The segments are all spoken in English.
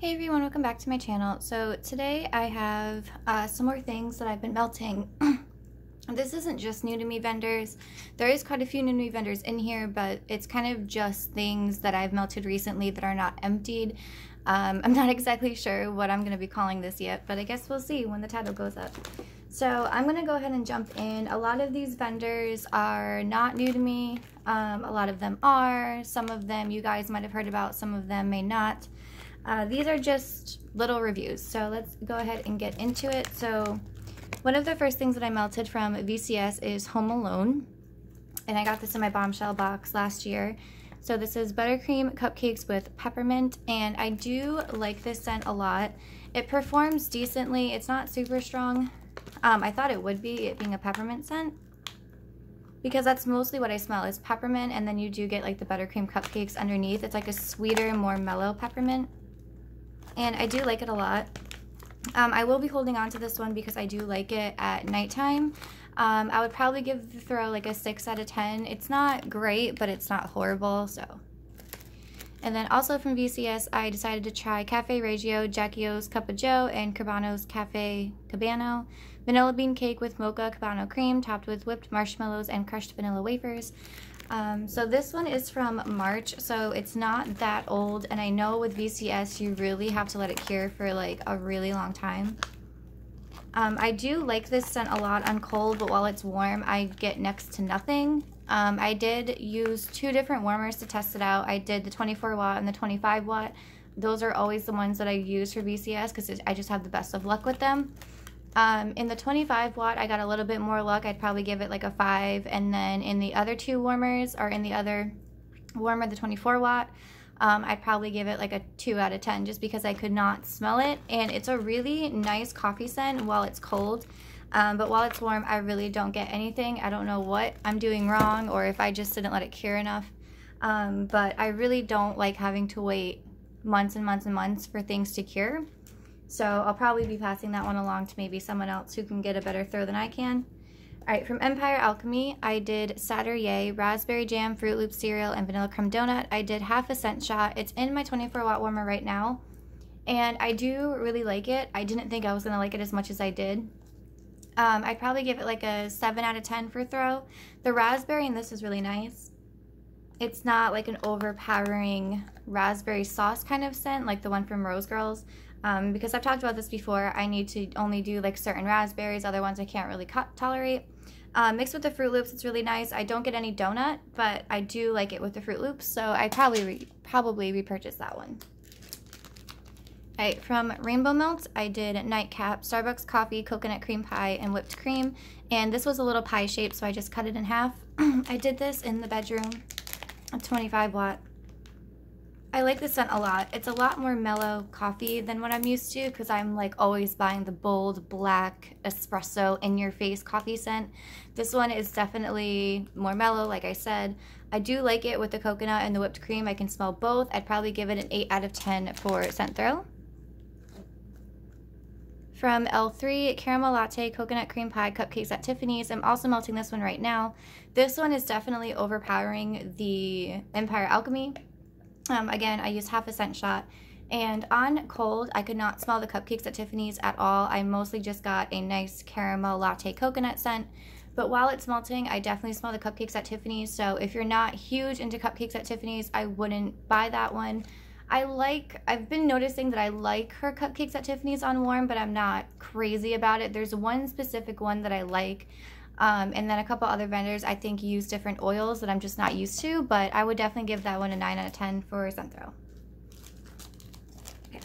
Hey everyone, welcome back to my channel. So today I have some more things that I've been melting. This isn't just new to me vendors. There is quite a few new to me vendors in here, but it's kind of just things that I've melted recently that are not emptied. I'm not exactly sure what I'm going to be calling this yet, but I guess we'll see when the title goes up. So I'm going to go ahead and jump in. A lot of these vendors are not new to me. A lot of them are. Some of them you guys might have heard about, some of them may not. These are just little reviews, so let's go ahead and get into it. So one of the first things that I melted from VCS is Home Alone, and I got this in my bombshell box last year. So this is buttercream cupcakes with peppermint, and I do like this scent a lot. It performs decently. It's not super strong. I thought it would be, it being a peppermint scent, because that's mostly what I smell is peppermint, and then you do get like the buttercream cupcakes underneath. It's like a sweeter, more mellow peppermint. And I do like it a lot. I will be holding on to this one because I do like it at nighttime. I would probably give the throw like a 6 out of 10. It's not great, but it's not horrible, so. And then also from VCS, I decided to try Cafe Reggio, Jackie O's Cup of Joe, and Cabano's Cafe Cabano. Vanilla bean cake with mocha Cabano cream, topped with whipped marshmallows and crushed vanilla wafers. So this one is from March, so it's not that old, and I know with VCS you really have to let it cure for like a really long time. I do like this scent a lot on cold, but while it's warm I get next to nothing. I did use 2 different warmers to test it out. I did the 24 watt and the 25 watt. Those are always the ones that I use for VCS because I just have the best of luck with them. In the 25 watt, I got a little bit more luck. I'd probably give it like a 5. And then in the other 2 warmers, or in the other warmer, the 24 watt, I'd probably give it like a 2 out of 10 just because I could not smell it. And it's a really nice coffee scent while it's cold. But while it's warm, I really don't get anything. I don't know what I'm doing wrong or if I just didn't let it cure enough. But I really don't like having to wait months and months and months for things to cure. So I'll probably be passing that one along to maybe someone else who can get a better throw than I can. Alright, from Empire Alchemy, I did Saturday, Raspberry Jam, Fruit Loop Cereal, and Vanilla Creme Donut. I did half a scent shot. It's in my 24 watt warmer right now, and I do really like it. I didn't think I was going to like it as much as I did. I'd probably give it like a 7 out of 10 for throw. The raspberry in this is really nice. It's not like an overpowering raspberry sauce kind of scent like the one from Rose Girls. Because I've talked about this before, I need to only do like certain raspberries, other ones I can't really tolerate. Mixed with the Fruit Loops, it's really nice. I don't get any donut, but I do like it with the Fruit Loops, so I probably repurchase that one. Alright, from Rainbow Melt, I did Nightcap, Starbucks coffee, coconut cream pie, and whipped cream. And this was a little pie shape, so I just cut it in half. I did this in the bedroom, a 25 watt. I like this scent a lot. It's a lot more mellow coffee than what I'm used to because I'm like always buying the bold black espresso in your face coffee scent. This one is definitely more mellow, like I said. I do like it with the coconut and the whipped cream. I can smell both. I'd probably give it an 8 out of 10 for scent throw. From L3, Caramel Latte, Coconut Cream Pie, Cupcakes at Tiffany's. I'm also melting this one right now. This one is definitely overpowering the Empire Alchemy. Again, I used half a scent shot, and on cold, I could not smell the cupcakes at Tiffany's at all. I mostly just got a nice caramel latte coconut scent, but while it's melting, I definitely smell the cupcakes at Tiffany's, so if you're not huge into cupcakes at Tiffany's, I wouldn't buy that one. I've been noticing that I like her cupcakes at Tiffany's on warm, but I'm not crazy about it. There's one specific one that I like. And then a couple other vendors I think use different oils that I'm just not used to, but I would definitely give that one a 9 out of 10 for scent throw. Okay.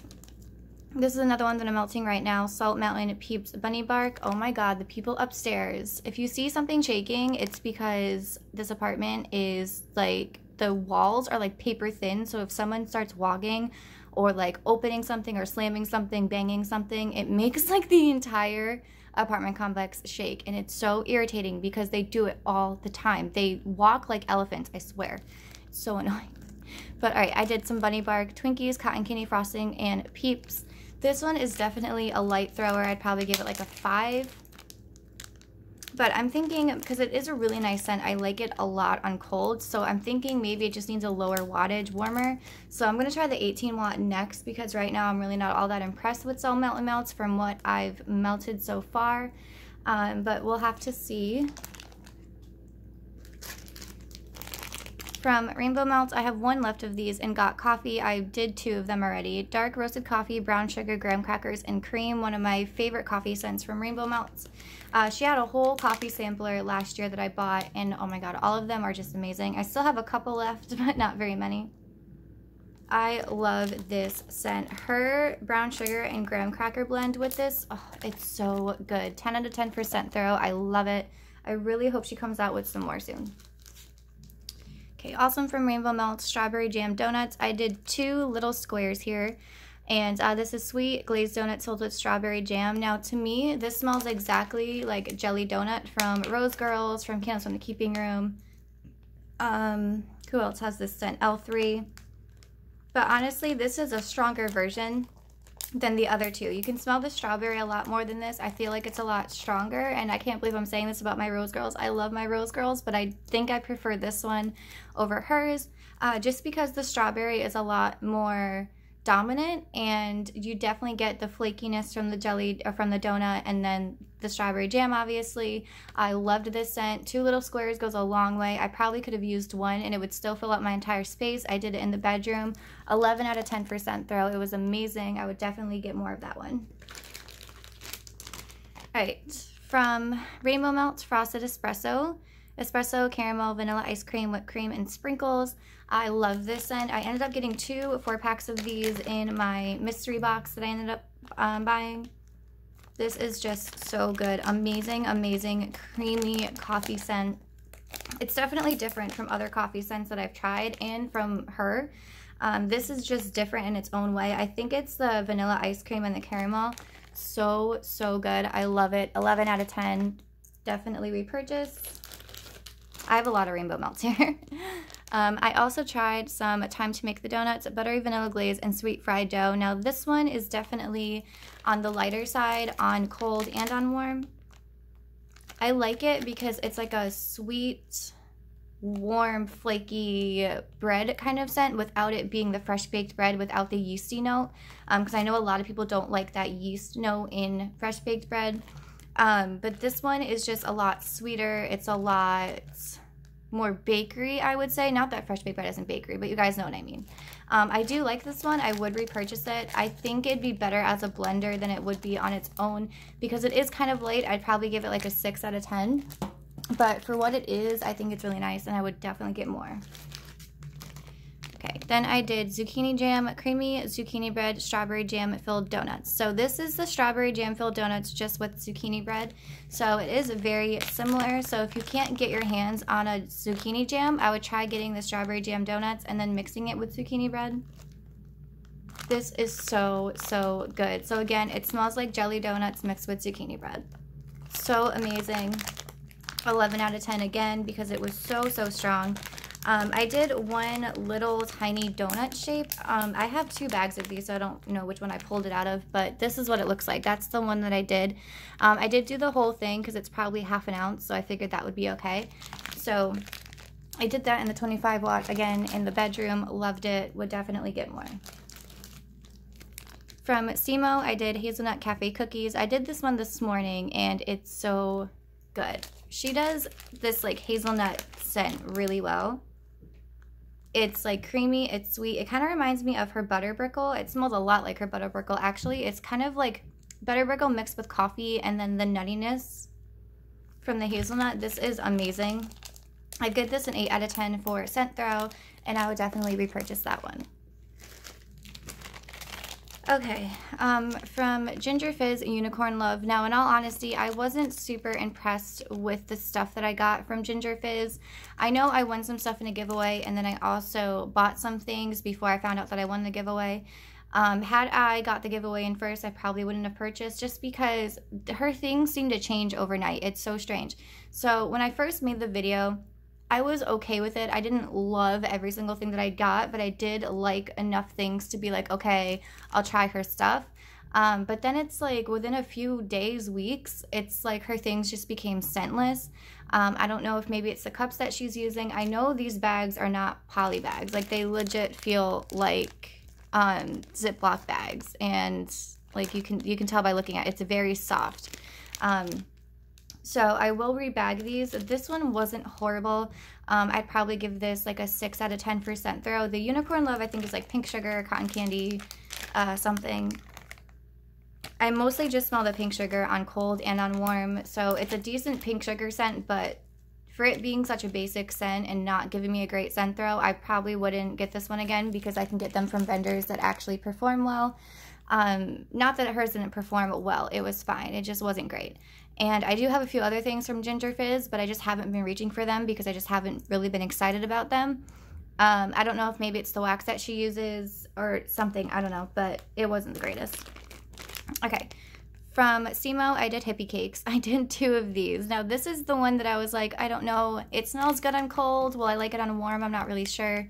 This is another one that I'm melting right now, Salt Mountain Peeps Bunny Bark. Oh my god, the people upstairs. If you see something shaking, it's because this apartment is like, the walls are like paper thin, so if someone starts walking or like opening something or slamming something, banging something, it makes like the entire apartment complex shake, and it's so irritating because they do it all the time. They walk like elephants, I swear. It's so annoying. But alright, I did some Bunny Bark, Twinkies, Cotton Candy Frosting, and Peeps. This one is definitely a light thrower. I'd probably give it like a 5. But I'm thinking, because it is a really nice scent, I like it a lot on cold, so I'm thinking maybe it just needs a lower wattage warmer. So I'm going to try the 18 watt next, because right now I'm really not all that impressed with Cell Melt and Melts from what I've melted so far. But we'll have to see. From Rainbow Melts, I have one left of these and got coffee. I did 2 of them already. Dark roasted coffee, brown sugar, graham crackers, and cream. One of my favorite coffee scents from Rainbow Melts. She had a whole coffee sampler last year that I bought, and oh my god, all of them are just amazing. I still have a couple left, but not very many. I love this scent. Her brown sugar and graham cracker blend with this, oh, it's so good. 10 out of 10% throw. I love it. I really hope she comes out with some more soon. Okay, awesome from Rainbow Melts, strawberry jam donuts. I did 2 little squares here, and this is sweet glazed donuts filled with strawberry jam. Now, to me, this smells exactly like jelly donut from Rose Girls, from Candles from the Keeping Room. Who else has this scent? L3. But honestly, this is a stronger version than the other 2. You can smell the strawberry a lot more than this. I feel like it's a lot stronger, and I can't believe I'm saying this about my Rose Girls. I love my Rose Girls, but I think I prefer this one over hers, just because the strawberry is a lot more dominant, and you definitely get the flakiness from the jelly, or from the donut, and then the strawberry jam, obviously. I loved this scent. 2 little squares goes a long way. I probably could have used 1 and it would still fill up my entire space. I did it in the bedroom. 11 out of 10% throw. It was amazing. I would definitely get more of that one. Alright, from Rainbow Melts, Frosted Espresso. Espresso, caramel, vanilla ice cream, whipped cream, and sprinkles. I love this scent. I ended up getting 2 4-packs of these in my mystery box that I ended up buying. This is just so good. Amazing, amazing, creamy coffee scent. It's definitely different from other coffee scents that I've tried and from her. This is just different in its own way. I think it's the vanilla ice cream and the caramel. So, so good. I love it. 11 out of 10. Definitely repurchase. I have a lot of Rainbow Melts here. I also tried some Time to Make the Donuts, buttery vanilla glaze, and sweet fried dough. Now this one is definitely on the lighter side, on cold and on warm. I like it because it's like a sweet, warm, flaky bread kind of scent without it being the fresh baked bread, without the yeasty note. Because I know a lot of people don't like that yeast note in fresh baked bread. But this one is just a lot sweeter. It's a lot more bakery, I would say. Not that fresh baked bread isn't bakery, but you guys know what I mean. I do like this one. I would repurchase it. I think it'd be better as a blender than it would be on its own, because it is kind of light. I'd probably give it like a 6 out of 10. But for what it is, I think it's really nice, and I would definitely get more. Okay, then I did zucchini jam, creamy zucchini bread, strawberry jam filled donuts. So this is the strawberry jam filled donuts just with zucchini bread. So it is very similar. So if you can't get your hands on a zucchini jam, I would try getting the strawberry jam donuts and then mixing it with zucchini bread. This is so, so good. So again, it smells like jelly donuts mixed with zucchini bread. So amazing. 11 out of 10 again, because it was so, so strong. I did one little tiny donut shape. I have 2 bags of these, so I don't know which one I pulled it out of, but this is what it looks like. That's the one that I did. I did do the whole thing because it's probably half an ounce, so I figured that would be okay. So I did that in the 25 watt, again, in the bedroom. Loved it. Would definitely get more. From Simo, I did hazelnut cafe cookies. I did this one this morning, and it's so good. She does this like hazelnut scent really well. It's like creamy, it's sweet. It kind of reminds me of her butter brickle. It smells a lot like her butter brickle, actually. It's kind of like butter brickle mixed with coffee, and then the nuttiness from the hazelnut. This is amazing. I'd give this an 8 out of 10 for scent throw, and I would definitely repurchase that one. Okay, from Ginger Fizz Unicorn Love. Now, in all honesty, I wasn't super impressed with the stuff that I got from Ginger Fizz. I know I won some stuff in a giveaway, and then I also bought some things before I found out that I won the giveaway. Had I got the giveaway in first, I probably wouldn't have purchased, just because her things seem to change overnight. It's so strange. So when I first made the video, I was okay with it. I didn't love every single thing that I got, but I did like enough things to be like, okay, I'll try her stuff. But then it's like within a few days, weeks, it's like her things just became scentless. I don't know if maybe it's the cups that she's using. I know these bags are not poly bags. Like they legit feel like Ziploc bags, and like you can tell by looking at it, it's very soft. So I will rebag these. This one wasn't horrible. I'd probably give this like a 6 out of 10 for scent throw. The Unicorn Love I think is like pink sugar, cotton candy, something. I mostly just smell the pink sugar on cold and on warm, so it's a decent pink sugar scent, but for it being such a basic scent and not giving me a great scent throw, I probably wouldn't get this one again because I can get them from vendors that actually perform well. Not that hers didn't perform well, it was fine, it just wasn't great. And I do have a few other things from Ginger Fizz, but I just haven't been reaching for them because I just haven't really been excited about them. I don't know if maybe it's the wax that she uses or something, I don't know, but it wasn't the greatest. Okay, from Simo, I did Hippie Cakes. I did 2 of these. Now, this is the one that I was like, I don't know, it smells good on cold. Will I like it on warm? I'm not really sure.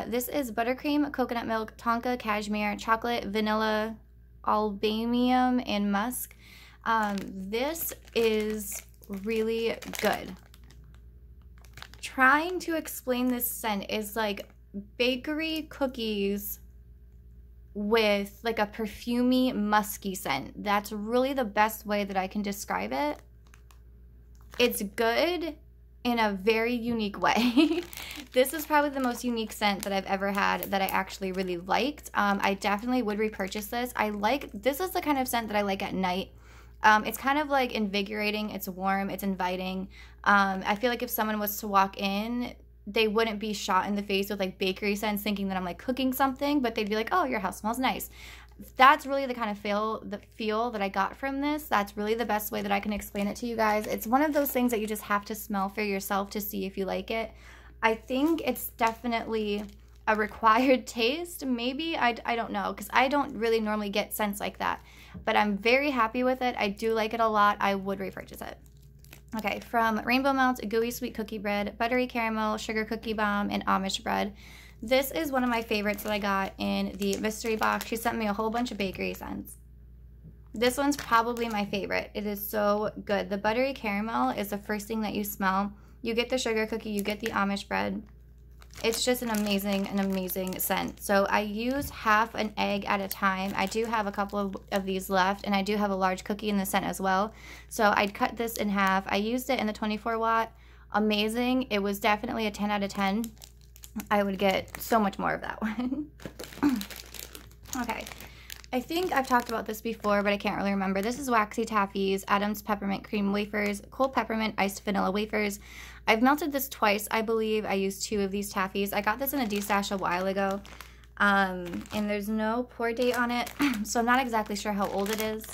This is buttercream, coconut milk, tonka, cashmere, chocolate, vanilla, albanium, and musk. This is really good. Trying to explain this scent is like bakery cookies with like a perfumey, musky scent. That's really the best way that I can describe it. It's good in a very unique way. This is probably the most unique scent that I've ever had that I actually really liked. I definitely would repurchase this. This is the kind of scent that I like at night. It's kind of like invigorating, it's warm, it's inviting. I feel like if someone was to walk in, they wouldn't be shot in the face with like bakery scents thinking that I'm like cooking something, but they'd be like, oh, your house smells nice. That's really the kind of feel that I got from this. That's really the best way that I can explain it to you guys. It's one of those things that you just have to smell for yourself to see if you like it. I think it's definitely a required taste. Maybe, I don't know, because I don't really normally get scents like that. But I'm very happy with it. I do like it a lot. I would repurchase it. Okay, from Rainbow Melt, Gooey Sweet Cookie Bread, Buttery Caramel, Sugar Cookie Bomb, and Amish Bread. This is one of my favorites that I got in the mystery box. She sent me a whole bunch of bakery scents. This one's probably my favorite. It is so good. The Buttery Caramel is the first thing that you smell. You get the sugar cookie, you get the Amish bread. It's just an amazing scent. So I use half an egg at a time. I do have a couple of these left, and I do have a large cookie in the scent as well. So I'd cut this in half. I used it in the 24 watt. Amazing. It was definitely a 10 out of 10. I would get so much more of that one. Okay. I think I've talked about this before, but I can't really remember. This is Waxy Taffies, Adam's Peppermint Cream Wafers, Cold Peppermint Iced Vanilla Wafers. I've melted this twice, I believe. I used 2 of these taffies. I got this in a D-stash a while ago, and there's no pour date on it, so I'm not exactly sure how old it is.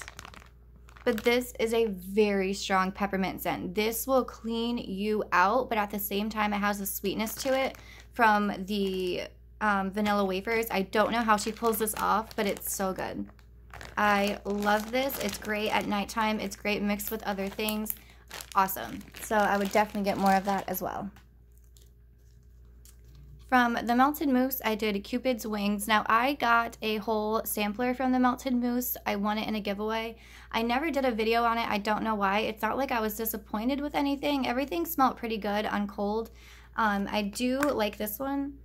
But this is a very strong peppermint scent. This will clean you out, but at the same time, it has a sweetness to it from the vanilla wafers. I don't know how she pulls this off, but it's so good. I love this. It's great at nighttime. It's great mixed with other things. Awesome. So I would definitely get more of that as well. From the Melted Mousse, I did Cupid's Wings. Now, I got a whole sampler from the Melted Mousse. I won it in a giveaway. I never did a video on it. I don't know why. It's not like I was disappointed with anything. Everything smelled pretty good on cold. I do like this one.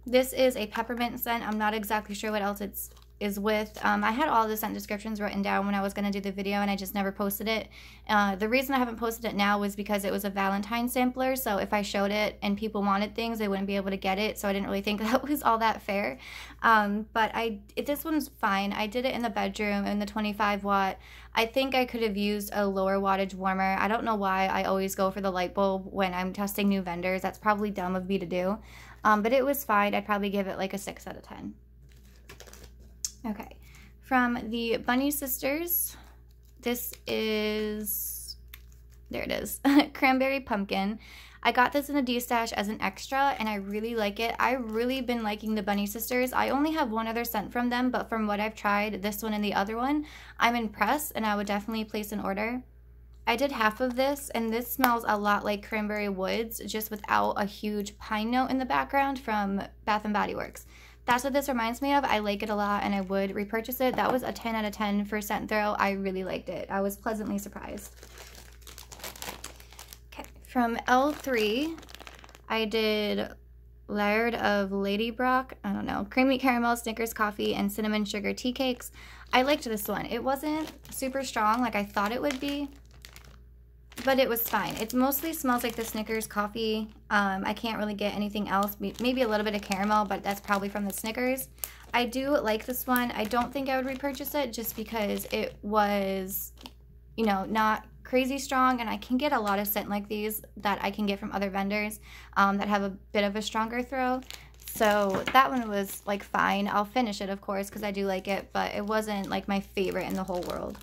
This is a peppermint scent. I'm not exactly sure what else it is with. I had all the scent descriptions written down when I was going to do the video, and I just never posted it. The reason I haven't posted it now was because it was a Valentine sampler, so if I showed it and people wanted things, they wouldn't be able to get it, so I didn't really think that was all that fair. But this one's fine. I did it in the bedroom in the 25 watt. I think I could have used a lower wattage warmer. I don't know why I always go for the light bulb when I'm testing new vendors. That's probably dumb of me to do. But it was fine. I'd probably give it like a 6 out of 10. Okay, from the Bunny Sisters, this is, there it is, Cranberry Pumpkin. I got this in a D-stash as an extra, and I really like it. I've really been liking the Bunny Sisters. I only have one other scent from them, but from what I've tried, this one and the other one, I'm impressed, and I would definitely place an order. I did half of this, and this smells a lot like Cranberry Woods, just without a huge pine note in the background from Bath & Body Works. that's what this reminds me of. I like it a lot and I would repurchase it. That was a 10 out of 10 for scent throw. I really liked it. I was pleasantly surprised. Okay, from L3, I did Laird of Lady Brock, I don't know, creamy caramel, Snickers coffee, and cinnamon sugar tea cakes. I liked this one. It wasn't super strong like I thought it would be, but it was fine. It mostly smells like the Snickers coffee. I can't really get anything else. Maybe a little bit of caramel, but that's probably from the Snickers. I do like this one. I don't think I would repurchase it just because it was, you know, not crazy strong, and I can get a lot of scent like these that I can get from other vendors that have a bit of a stronger throw. So that one was like fine. I'll finish it, of course, because I do like it, but it wasn't like my favorite in the whole world.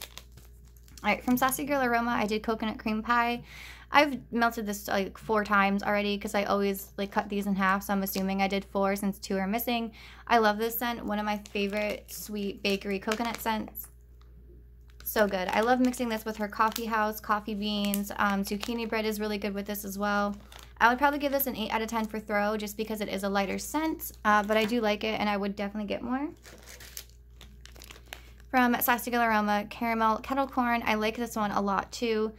All right, from Sassy Girl Aroma, I did coconut cream pie. I've melted this like 4 times already because I always like cut these in half, so I'm assuming I did 4 since 2 are missing. I love this scent, one of my favorite sweet bakery coconut scents. So good. I love mixing this with her coffee house, coffee beans. Zucchini bread is really good with this as well. I would probably give this an 8 out of 10 for throw just because it is a lighter scent, but I do like it and I would definitely get more. From Sassy Girl Aroma, Caramel Kettle Corn. I like this one a lot too.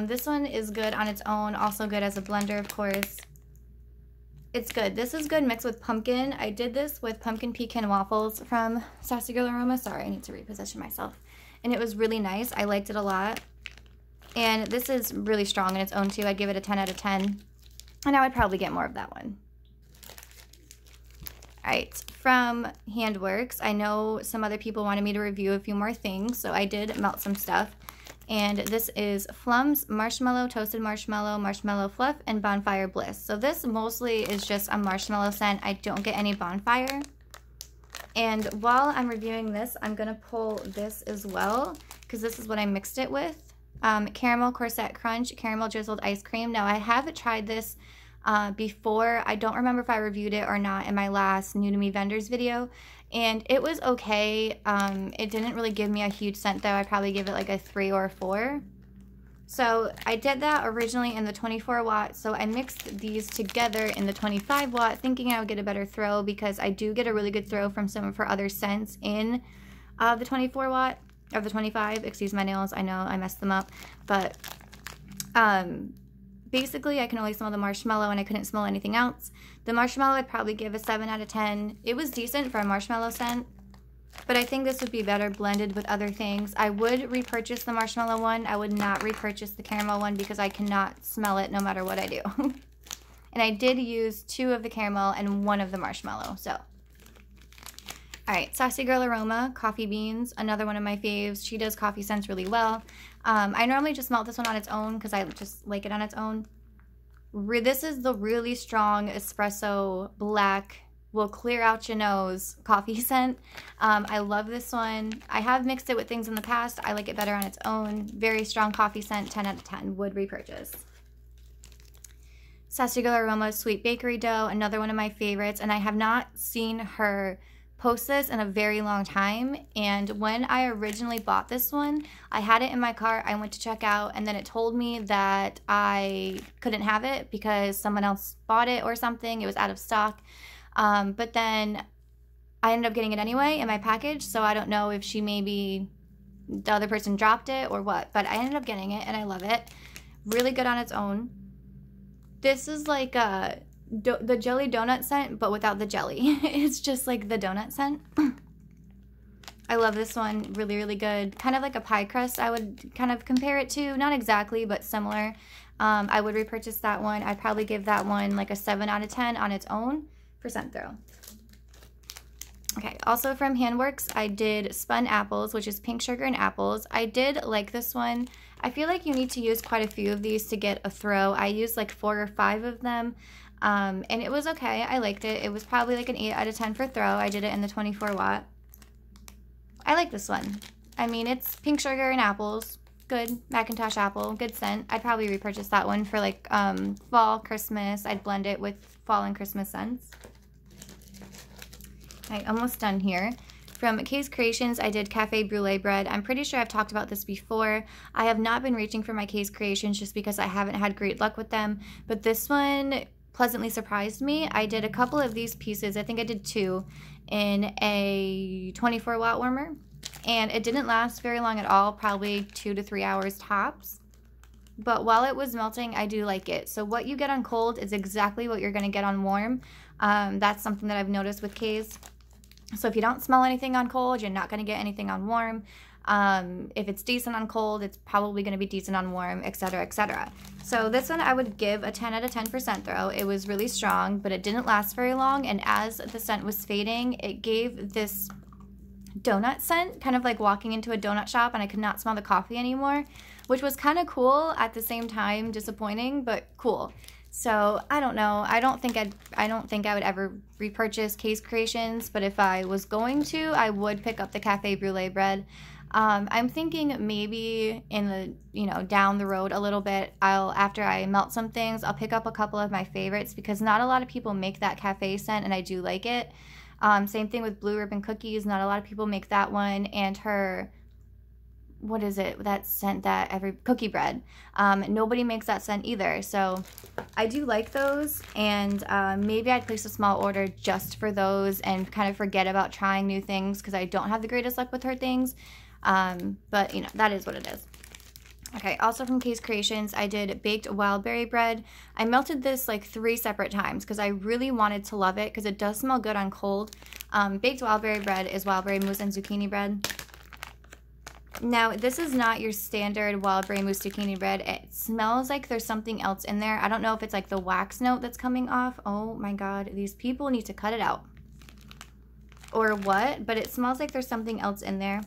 This one is good on its own, also good as a blender, of course. It's good. This is good mixed with pumpkin. I did this with pumpkin pecan waffles from Sassy Girl Aroma. Sorry, I need to reposition myself. And it was really nice. I liked it a lot. And this is really strong in its own too. I'd give it a 10 out of 10. And I would probably get more of that one. Alright, from Handworks, I know some other people wanted me to review a few more things, so I did melt some stuff. And this is Flum's Marshmallow, Toasted Marshmallow, Marshmallow Fluff, and Bonfire Bliss. So this mostly is just a marshmallow scent. I don't get any bonfire. And while I'm reviewing this, I'm going to pull this as well, because this is what I mixed it with. Caramel Corset Crunch, Caramel Drizzled Ice Cream. Now, I have tried this before. I don't remember if I reviewed it or not in my last New to Me Vendors video, and it was okay. It didn't really give me a huge scent, though. I'd probably give it like a 3 or a 4. So I did that originally in the 24 watt, so I mixed these together in the 25 watt, thinking I would get a better throw, because I do get a really good throw from some of her other scents in the 24 watt, or the 25, excuse my nails, I know I messed them up, but basically I can only smell the marshmallow and I couldn't smell anything else. The marshmallow I'd probably give a 7 out of 10. It was decent for a marshmallow scent, but I think this would be better blended with other things. I would repurchase the marshmallow one. I would not repurchase the caramel one because I cannot smell it no matter what I do. And I did use 2 of the caramel and 1 of the marshmallow, so. Alright, Sassy Girl Aroma, Coffee Beans, another one of my faves. She does coffee scents really well. I normally just melt this one on its own because I just like it on its own. This is the really strong espresso black, will clear out your nose coffee scent. I love this one. I have mixed it with things in the past. I like it better on its own. Very strong coffee scent, 10 out of 10. Would repurchase. Sassy Girl Aroma Sweet Bakery Dough, another one of my favorites, and I have not seen her post this in a very long time. And when I originally bought this one, I had it in my cart. I went to check out, and then it told me that I couldn't have it because someone else bought it or something. It was out of stock. But then I ended up getting it anyway in my package, so I don't know if she maybe, the other person dropped it or what, but I ended up getting it and I love it. Really good on its own. This is like the jelly donut scent, but without the jelly. It's just like the donut scent. I love this one. Really, really good. Kind of like a pie crust, I would kind of compare it to. Not exactly, but similar. I would repurchase that one. I'd probably give that one like a 7 out of 10 on its own for scent throw. Okay, also from Handworks, I did Spun Apples, which is pink sugar and apples. I did like this one. I feel like you need to use quite a few of these to get a throw. I used like 4 or 5 of them, and it was okay. I liked it. It was probably like an 8 out of 10 for throw. I did it in the 24 watt. I like this one. I mean, it's pink sugar and apples. Good. Macintosh apple. Good scent. I'd probably repurchase that one for like fall, Christmas. I'd blend it with fall and Christmas scents. Alright, almost done here. From Kay's Creations, I did Cafe Brulee Bread. I'm pretty sure I've talked about this before. I have not been reaching for my Kay's Creations just because I haven't had great luck with them. But this one pleasantly surprised me. I did a couple of these pieces. I think I did 2. in a 24-watt warmer. And it didn't last very long at all, probably 2 to 3 hours tops. But while it was melting, I do like it. So what you get on cold is exactly what you're going to get on warm. That's something that I've noticed with K's. So if you don't smell anything on cold, you're not going to get anything on warm. If it's decent on cold, it's probably going to be decent on warm, etc., etc. So this one I would give a 10 out of 10% throw. It was really strong, but it didn't last very long. And as the scent was fading, it gave this donut scent, kind of like walking into a donut shop, and I could not smell the coffee anymore, which was kind of cool, at the same time disappointing, but cool. So I don't know. I don't think I would ever repurchase K's Creations, but if I was going to, I would pick up the Cafe Brulee bread. I'm thinking maybe in the, down the road a little bit, after I melt some things, I'll pick up a couple of my favorites, because not a lot of people make that cafe scent, and I do like it. Same thing with Blue Ribbon Cookies. Not a lot of people make that one, and her, what is it, that scent that cookie bread. Nobody makes that scent either. So I do like those, and maybe I'd place a small order just for those and kind of forget about trying new things, because I don't have the greatest luck with her things. But that is what it is. Okay, also from K's Creations, I did baked wild berry bread. I melted this like 3 separate times because I really wanted to love it, because it does smell good on cold. Baked wild berry bread is wild berry mousse and zucchini bread. Now, this is not your standard wild berry mousse zucchini bread. It smells like there's something else in there. I don't know if it's like the wax note that's coming off. Oh my God, these people need to cut it out. Or what, but it smells like there's something else in there.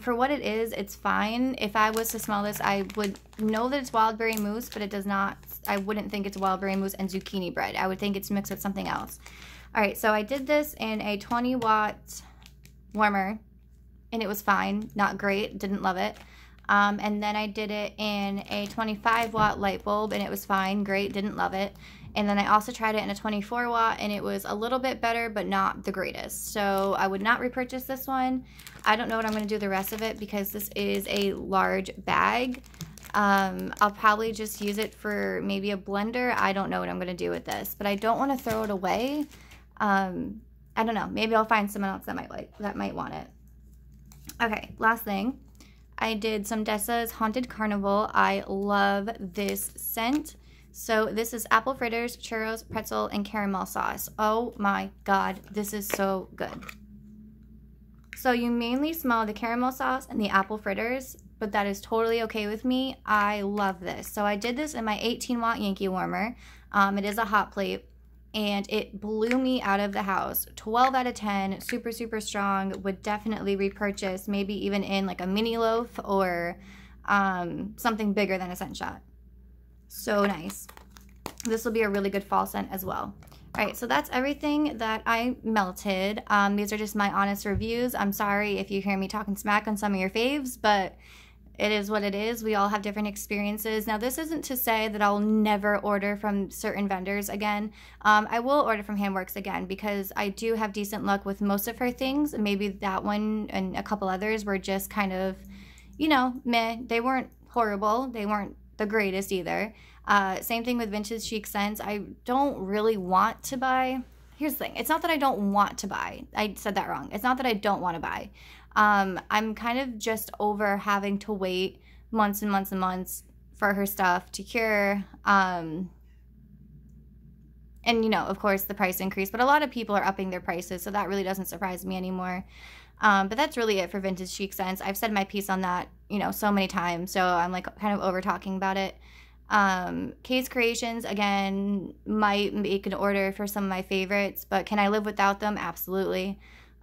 For what it is, it's fine. If I was to smell this, I would know that it's wild berry mousse, but it does not, I wouldn't think it's wild berry mousse and zucchini bread. I would think it's mixed with something else. All right, so I did this in a 20-watt warmer, and it was fine. Not great, didn't love it. And then I did it in a 25-watt light bulb, and it was fine, great, didn't love it. And then I also tried it in a 24-watt, and it was a little bit better, but not the greatest. So I would not repurchase this one. I don't know what I'm going to do the rest of it, because this is a large bag. I'll probably just use it for maybe a blender. I don't know what I'm going to do with this, but I don't want to throw it away. I don't know. Maybe I'll find someone else that might want it. Okay, last thing. I did some Dessa's Haunted Carnival. I love this scent. So this is apple fritters, churros, pretzel, and caramel sauce. Oh my God, this is so good. So you mainly smell the caramel sauce and the apple fritters, but that is totally okay with me. I love this. So I did this in my 18-watt Yankee warmer. It is a hot plate, and it blew me out of the house. 12 out of 10, super, super strong. Would definitely repurchase, maybe even in like a mini loaf or something bigger than a scent shot. So nice. This will be a really good fall scent as well. All right, so that's everything that I melted. These are just my honest reviews. I'm sorry if you hear me talking smack on some of your faves, but it is what it is. We all have different experiences. Now, this isn't to say that I'll never order from certain vendors again. I will order from Handworks again, because I do have decent luck with most of her things. Maybe that one and a couple others were just kind of, meh. They weren't horrible. They weren't the greatest either. Same thing with Vintage Chic Scents. I don't really want to buy. Here's the thing. It's not that I don't want to buy. I said that wrong. It's not that I don't want to buy. I'm kind of just over having to wait months and months and months for her stuff to cure. And, of course, the price increase. But a lot of people are upping their prices, so that really doesn't surprise me anymore. But that's really it for Vintage Chic Scents. I've said my piece on that, so many times, so I'm like kind of over talking about it. K's Creations, again, might make an order for some of my favorites, but can I live without them? Absolutely.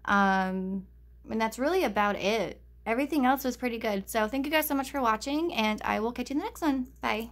And that's really about it. Everything else was pretty good. So thank you guys so much for watching, and I will catch you in the next one. Bye.